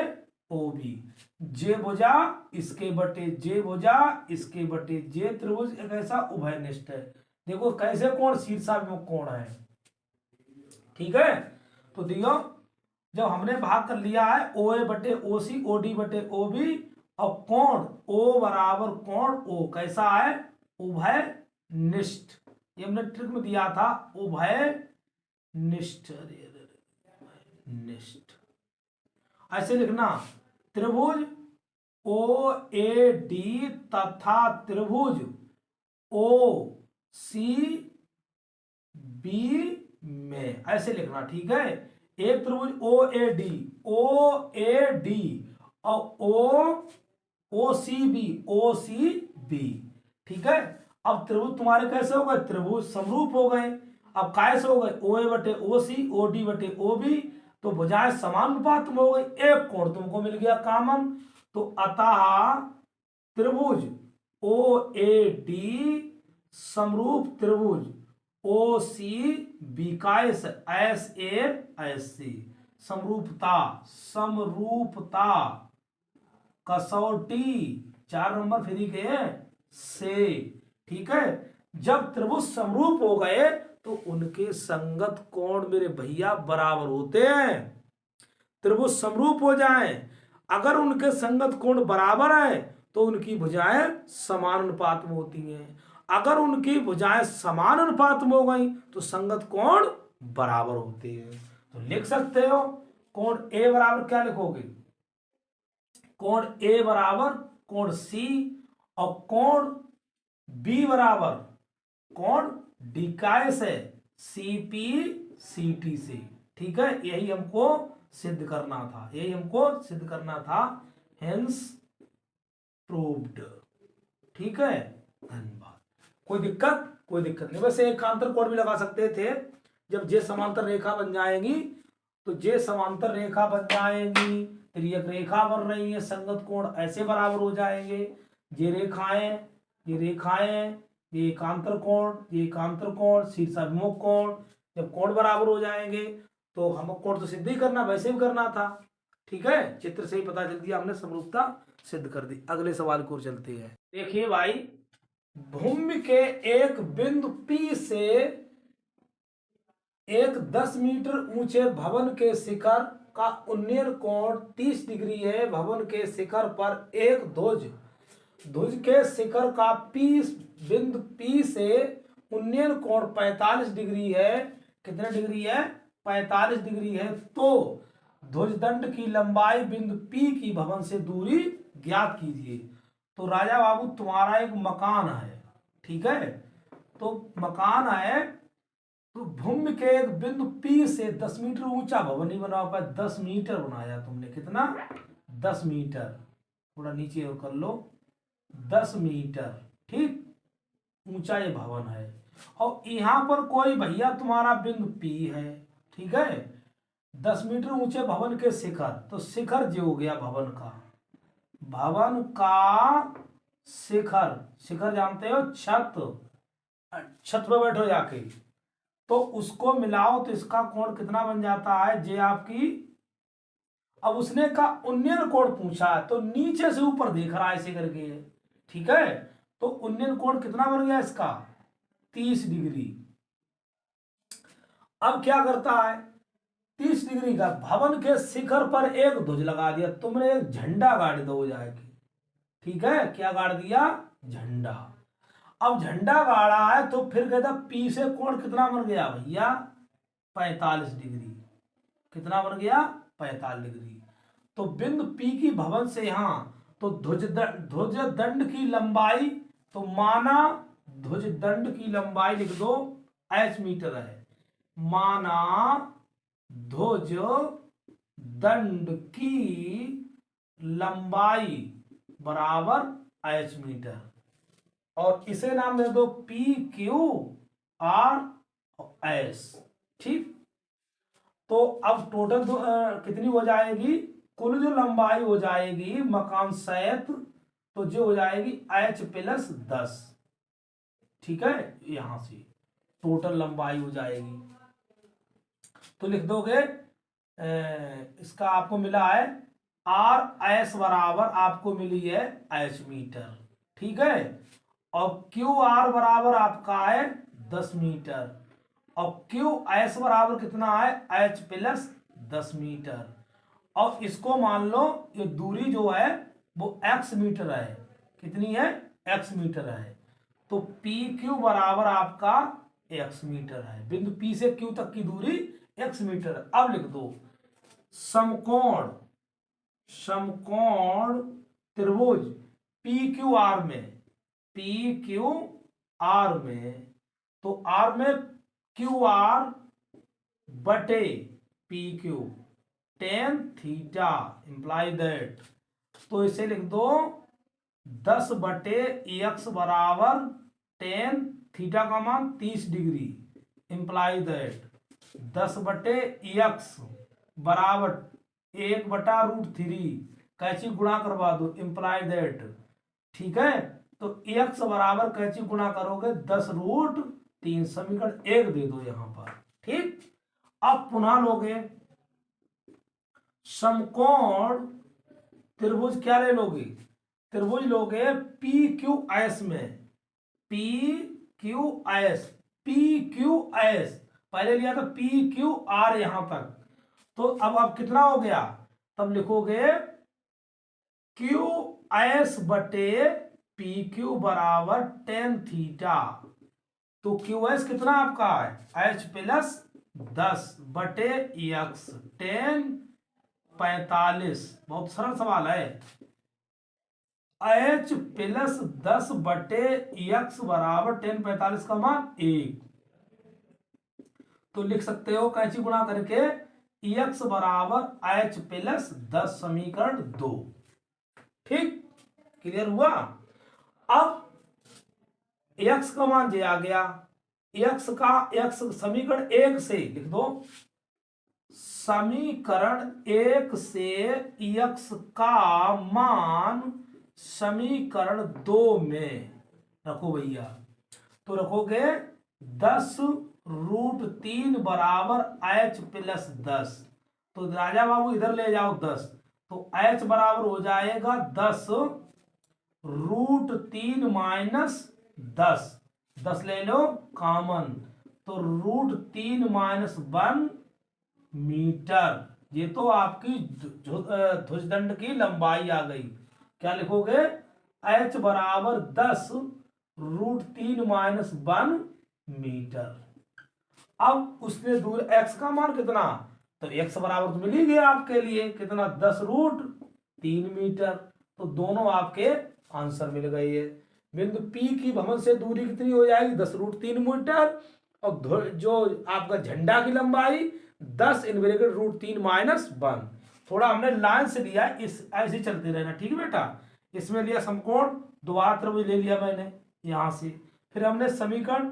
Speaker 1: ओ बी, जे भुजा इसके बटे जे भुजा इसके बटे जे, त्रिभुज एक ऐसा उभयनिष्ठ है। देखो कैसे कोण शीर्षाभिमुख कोण है, ठीक है। तो दियो जब हमने भाग कर लिया है ओ ए बटे ओ सी, ओ डी बटे ओ बी, और कोण ओ बराबर कोण ओ कैसा है, उभय निष्ठ, ये हमने ट्रिक में दिया था, उभय निष्ठ, निष्ठ ऐसे लिखना, त्रिभुज ओ ए डी तथा त्रिभुज ओ सी बी में, ऐसे लिखना, ठीक है। एक त्रिभुज ओ A D, O A D और ओ सी बी, ओ सी बी, ठीक है। अब त्रिभुज तुम्हारे कैसे हो गए, त्रिभुज समरूप हो गए। अब कैसे हो गए, ओ ए बटे ओ सी, ओ डी बटे ओ बी, तो भुजाएं समानुपात में हो गई, एक कोण तुमको मिल गया कॉमन। तो अतः त्रिभुज ओ ए डी समरूप त्रिभुज ओ सी बी का एस ए एस सी, समरूपता, समरूपता कसौटी 4 नंबर फ्री के से, ठीक है। जब त्रिभुज समरूप हो गए तो उनके संगत कोण मेरे भैया बराबर होते हैं। त्रिभुज समरूप हो जाए, अगर उनके संगत कोण बराबर है तो उनकी भुजाएं समान अनुपात में होती हैं। अगर उनकी भुजाएं समान अनुपात में हो गई तो संगत कोण बराबर होते हैं। तो लिख सकते हो कोण ए बराबर क्या लिखोगे, कोण ए बराबर कोण सी, और कोण बी बराबर कोण डी का से सीपी सीटी से, ठीक है। यही हमको सिद्ध करना था, यही हमको सिद्ध करना था, हेंस प्रूव्ड, ठीक है। धन्यवाद। कोई दिक्कत, कोई दिक्कत नहीं। वैसे एकांतर कोण भी लगा सकते थे, जब जे समांतर रेखा बन जाएगी तो जे समांतर रेखा बन जाएंगी, तिर्यक रेखा बन रही है, संगत कोण ऐसे बराबर हो जाएंगे, ये रेखाएं, ये रेखाएं, ये एकांतर कोण, ये एकांतर कोण, शीर्षाभिमुख कोण, जब कोण बराबर हो जाएंगे तो हम कोण तो सिद्ध ही करना, वैसे भी करना था, ठीक है। चित्र से ही पता चल गया, हमने समरूपता सिद्ध कर दी। अगले सवाल को चलते हैं। देखिए भाई, भूमि के एक बिंदु P से एक 10 मीटर ऊंचे भवन के शिखर का उन्नयन कोण 30 डिग्री है। भवन के शिखर पर एक ध्वज के शिखर का बिंदु P से उन्नयन कोण 45 डिग्री है। कितने डिग्री है, 45 डिग्री है। तो ध्वजदंड की लंबाई बिंदु P की भवन से दूरी ज्ञात कीजिए। तो राजा बाबू तुम्हारा एक मकान है, ठीक है। तो मकान है, तो भूमि के एक बिंदु P से 10 मीटर ऊंचा भवन नहीं बना पाया, 10 मीटर बनाया तुमने, कितना, 10 मीटर, थोड़ा नीचे और कर लो, 10 मीटर, ठीक, ऊंचा ये भवन है। और यहां पर कोई भैया तुम्हारा बिंदु P है, ठीक है। 10 मीटर ऊंचे भवन के शिखर, तो शिखर जो हो गया भवन का शिखर, शिखर जानते हो, छत, छत पे बैठो जाके, तो उसको मिलाओ तो इसका कोण कितना बन जाता है, जे आपकी। अब उसने का उन्नयन कोण पूछा है तो नीचे से ऊपर देख रहा है ऐसे करके, ठीक है, तो उन्नयन कोण कितना बन गया इसका, 30 डिग्री। अब क्या करता है, 30 डिग्री का भवन के शिखर पर एक ध्वज लगा दिया, तुमने एक झंडा गाड़ दो हो जाएगी, ठीक है, क्या गाड़ दिया, झंडा। अब झंडा गाड़ा है तो फिर कहता पी से कोण कितना बन गया भैया, 45 डिग्री, कितना बन गया, 45 डिग्री। तो बिंदु पी की भवन से यहां, तो ध्वज दंड की लंबाई, तो माना ध्वज दंड की लंबाई लिख दो, एच मीटर है, माना ध्वज दंड की लंबाई बराबर एच मीटर, और इसे नाम दे दो पी क्यू आर एस, ठीक। तो अब टोटल कितनी हो जाएगी, कुल जो लंबाई हो जाएगी मकान सहित, तो जो हो जाएगी एच प्लस 10, ठीक है, यहां से टोटल लंबाई हो जाएगी। तो लिख दोगे इसका आपको मिला है आर एस बराबर आपको मिली है एच मीटर, ठीक है, और क्यू आर बराबर आपका है 10 मीटर, और क्यू एस बराबर कितना है, एच प्लस 10 मीटर, और इसको मान लो ये दूरी जो है वो एक्स मीटर है, कितनी है, एक्स मीटर है, तो पी क्यू बराबर आपका एक्स मीटर है, बिंदु पी से क्यू तक की दूरी एक्स मीटर है। अब लिख दो समकोण, समकोण त्रिभुज पी क्यू आर में, पी क्यू आर में, तो आर में क्यू आर बटे P Q tan theta imply that, तो इसे लिख दो 10 बटे एक्स बराबर टेन थीटा का मान 30 डिग्री, इंप्लाई दैट 10 बटे एक्स बराबर 1/√3, कैची गुणा करवा दो, इंप्लाई दैट, ठीक है, तो एक्स बराबर कैची गुणा करोगे 10√3, समीकरण 1 दे दो यहां पर, ठीक। अब पुनः लोगे समकोण त्रिभुज, क्या ले लोगे, त्रिभुज लोगे पी क्यू एस में, P Q S, P Q S पहले लिया था पी क्यू आर यहां तक, तो अब कितना हो गया, तब लिखोगे क्यू एस बटे पी क्यू बराबर टेन थीटा, तो क्यू एस कितना आपका है एच प्लस 10 बटे एक्स टेन 45, बहुत सरल सवाल है, एच प्लस 10 बटे एक्स बराबर 10/45 का मान 1, तो लिख सकते हो कैची गुणा करके एक्स बराबर एच प्लस 10, समीकरण 2, ठीक, क्लियर हुआ। अब एक्स का मान जे आ गया, एक्स समीकरण 1 से लिख दो, समीकरण 1 से एक्स का मान समीकरण 2 में रखो भैया, तो रखोगे 10√3 बराबर एच प्लस 10, तो राजा बाबू इधर ले जाओ 10, तो एच बराबर हो जाएगा 10√3 माइनस 10, 10 ले लो कॉमन, तो √3 माइनस 1 मीटर, ये तो आपकी ध्वजदंड की लंबाई आ गई, क्या लिखोगे एच बराबर 10√3 माइनस 1 मीटर। अब उसने दूर एक्स का मान कितना, तो एक्स बराबर तो मिल ही गया आपके लिए कितना, 10√3 मीटर, तो दोनों आपके आंसर मिल गई है। बिंदु पी की भवन से दूरी कितनी हो जाएगी, 10√3 मीटर, और जो आपका झंडा की लंबाई 10√3 माइनस 1, थोड़ा हमने लाइन से लिया, इस ऐसे चलते रहना, ठीक है बेटा। इसमें लिया समकोण, दोबारा त्रिभुज ले लिया मैंने यहां से, फिर हमने समीकरण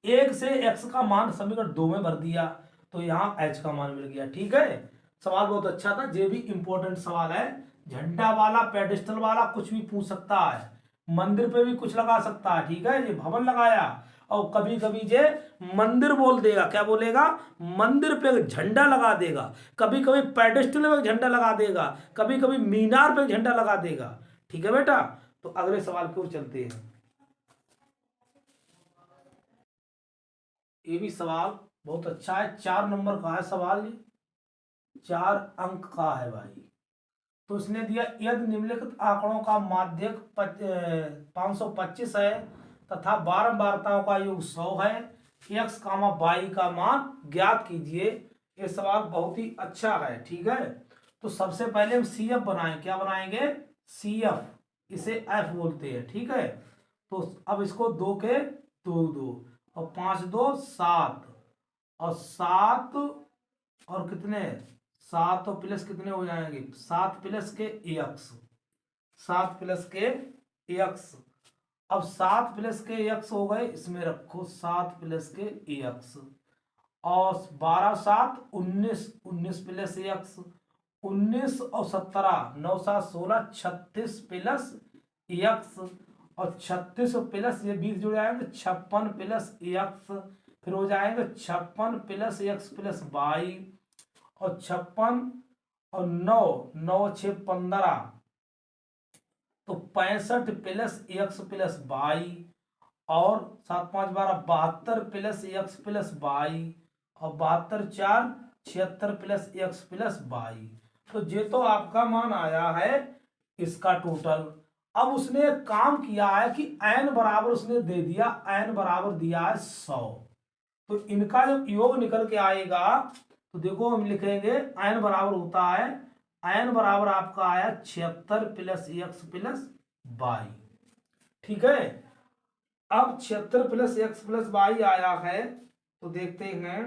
Speaker 1: 1 से एक्स का मान समीकरण 2 में भर दिया, तो यहाँ एच का मान मिल गया, ठीक है। सवाल बहुत अच्छा था, ये भी इंपॉर्टेंट सवाल है, झंडा वाला, पेडिस्टल वाला कुछ भी पूछ सकता है, मंदिर पे भी कुछ लगा सकता है, ठीक है। ये भवन लगाया, और कभी कभी जे मंदिर बोल देगा, क्या बोलेगा, मंदिर पे झंडा लगा देगा, कभी कभी पेडिस्टल पे झंडा लगा देगा, कभी कभी मीनार पे झंडा लगा देगा, ठीक है बेटा। तो अगले सवाल की ओर चलते हैं। ये भी सवाल बहुत अच्छा है, 4 नंबर का है सवाल, ये 4 अंक का है भाई। तो इसने दिया, यदि निम्नलिखित आंकड़ों का माध्यक 525 है तथा बारंबारताओं का योग 100 है, x, y का मान ज्ञात कीजिए। ये सवाल बहुत ही अच्छा है, ठीक है। तो सबसे पहले हम CF बनाएं, क्या बनाएंगे, CF, इसे F बोलते हैं, ठीक है। तो अब इसको 2 के 2 2 और 5 2 7, और 7 और कितने, 7 और प्लस कितने हो जाएंगे, 7 प्लस के x, 7 प्लस के x। अब 7 प्लस के x हो गए, इसमें रखो 7 प्लस के x, और 12 7 19, 19 प्लस x, 19 और 17 9 7 16, 36 प्लस x, और 36 प्लस ये 20 जुड़ जाएंगे 56 प्लस x, फिर हो जाएंगे 56 प्लस x प्लस y, और 56 और 9 9 6 15, तो 65 प्लस x प्लस y, और 7 5 12 72 प्लस x प्लस y, और 72 4 76 प्लस x प्लस y। तो ये तो आपका मान आया है इसका टोटल। अब उसने एक काम किया है कि n बराबर उसने दे दिया, n बराबर दिया है 100। तो इनका जब योग निकल के आएगा तो देखो हम लिखेंगे n बराबर होता है, n बराबर आपका आया 76 प्लस x प्लस y, ठीक है। अब 76 प्लस x प्लस y आया है, तो देखते हैं,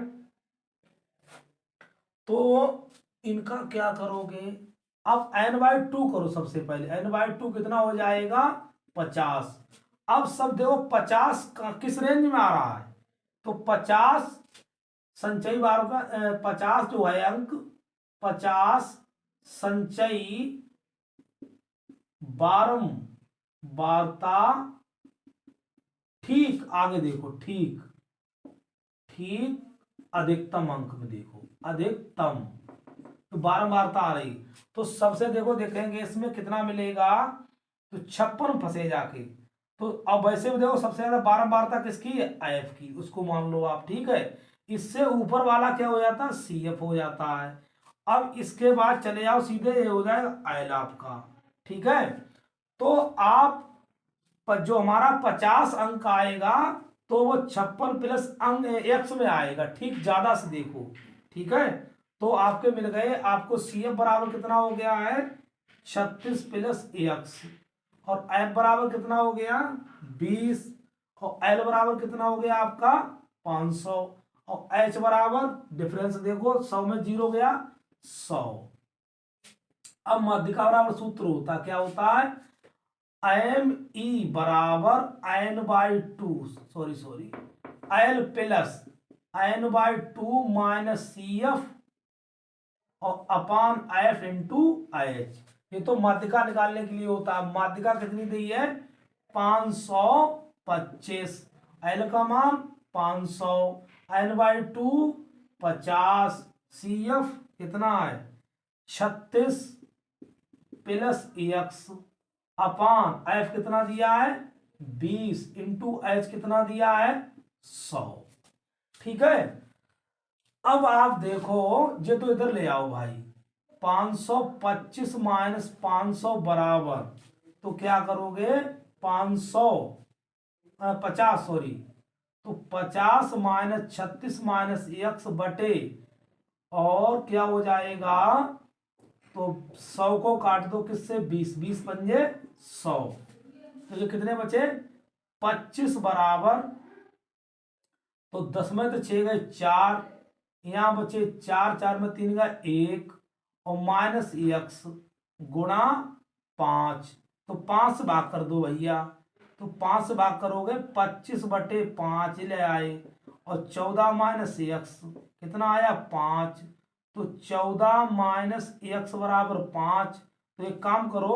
Speaker 1: तो इनका क्या करोगे, अब n/2 करो, सबसे पहले n/2 कितना हो जाएगा, 50। अब सब देखो 50 किस रेंज में आ रहा है, तो 50 संचयी बार का 50 जो है अंक, 50 संचयी बारंबारता, ठीक आगे देखो, ठीक ठीक अधिकतम अंक में देखो, अधिकतम, तो बारंबारता आ रही, तो सबसे देखो देखेंगे इसमें कितना मिलेगा, तो 56 फंसे जाके। तो अब वैसे भी देखो सबसे ज्यादा बारंबारता किसकी है, एफ की, उसको मान लो आप, ठीक है। इससे ऊपर वाला क्या हो जाता है, CF हो जाता है। अब इसके बाद चले जाओ सीधे, ये हो जाएगा एल आपका, ठीक है। तो आप पर जो हमारा 50 अंक आएगा, तो वो 56 प्लस अंक x में आएगा, ठीक, ज्यादा से देखो, ठीक है। तो आपके मिल गए, आपको CF बराबर कितना हो गया है, 36 प्लस x, और F बराबर कितना हो गया, 20, और L बराबर कितना हो गया आपका 500, और H बराबर डिफरेंस देखो 100 में 0 गया 100। अब माध्यिका बराबर सूत्र होता क्या होता है, ME बराबर n/2, sorry L plus n/2 minus CF और अपान F इंटू H। ये तो माध्यिका निकालने के लिए होता है। माध्यिका कितनी दी है, 525, L का मान 500, n/2 50, CF कितना है 36 प्लस x, अपान F कितना दिया है 20, इंटू H कितना दिया है 100, ठीक है। अब आप देखो, ये तो इधर ले आओ भाई, 525 माइनस 500 बराबर, तो क्या करोगे 50 सॉरी, तो 50 माइनस 36 माइनस x बटे, और क्या हो जाएगा, तो 100 को काट दो किससे, 20, 20 पंजे 100, तो ये कितने बचे 25 बराबर, तो 10 में तो 6 गए 4, यहां बचे 4, 4 में 3 गए 1, और माइनस x गुणा 5, तो 5 से भाग कर दो भैया, तो 5 से भाग करोगे 25 बटे 5 ले आए, और 14 माइनस x कितना आया 5, तो 14 माइनस x बराबर 5, तो एक काम करो,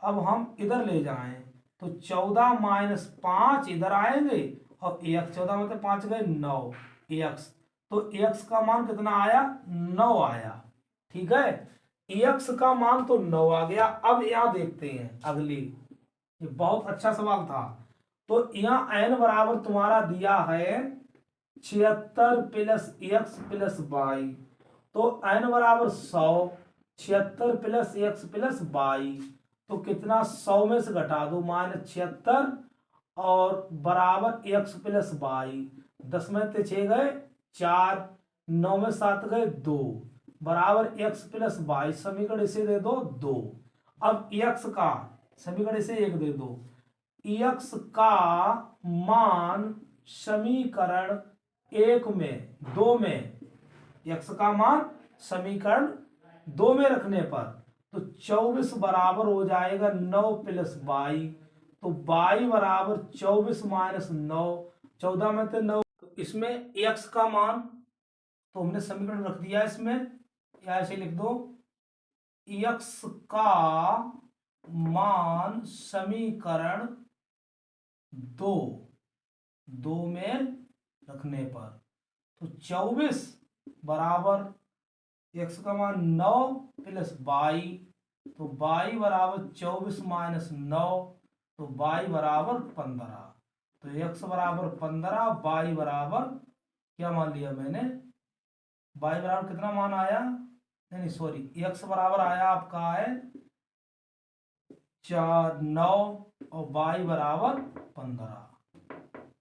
Speaker 1: अब हम इधर ले जाएं तो 14 माइनस 5 इधर आएंगे और एक्स, 14 में तो 5 गए 9 एक्स, तो एक्स का मान कितना आया 9 आया। ठीक है, एक्स का मान तो 9 आ गया। अब यहां देखते हैं अगली, ये बहुत अच्छा सवाल था। तो यहाँ एन बराबर तुम्हारा दिया है 76 प्लस एक्स प्लस वाई, तो एन बराबर 100, 76 प्लस एक्स प्लस वाई, तो कितना 100 में से घटा दो -76 और बराबर एक्स प्लस वाई, 10 में ते 6 गए 4, 9 में 7 गए 2, बराबर एक्स प्लस वाई, समीकरण इसे दे दो 2। अब एक्स का समीकरण इसे 1 दे दो, एक्स का मान समीकरण 1 में 2 में, एक्स का मान समीकरण 2 में रखने पर तो 24 बराबर हो जाएगा 9 प्लस वाई, तो वाई बराबर 24 माइनस 9, 14 में तो 9, तो इसमें एक्स का मान तो हमने समीकरण रख दिया इसमें, या ऐसे लिख दो एक्स का मान समीकरण 2 में रखने पर तो 24 बराबर एक्स का मान 9 प्लस वाई, तो वाई बराबर 24 माइनस 9, तो वाई बराबर 15, तो एक्स बराबर 15, वाई बराबर क्या मान लिया मैंने, वाई बराबर कितना मान आया, नहीं सॉरी, एक्स बराबर आया आपका है 4 9 और वाई बराबर 15,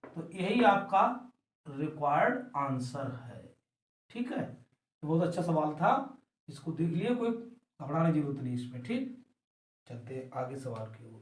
Speaker 1: तो यही आपका रिक्वायर्ड आंसर है। ठीक है, तो बहुत अच्छा सवाल था, इसको देख लिए, कोई घबराने की जरूरत नहीं इसमें। ठीक, चलते आगे सवाल की ओर।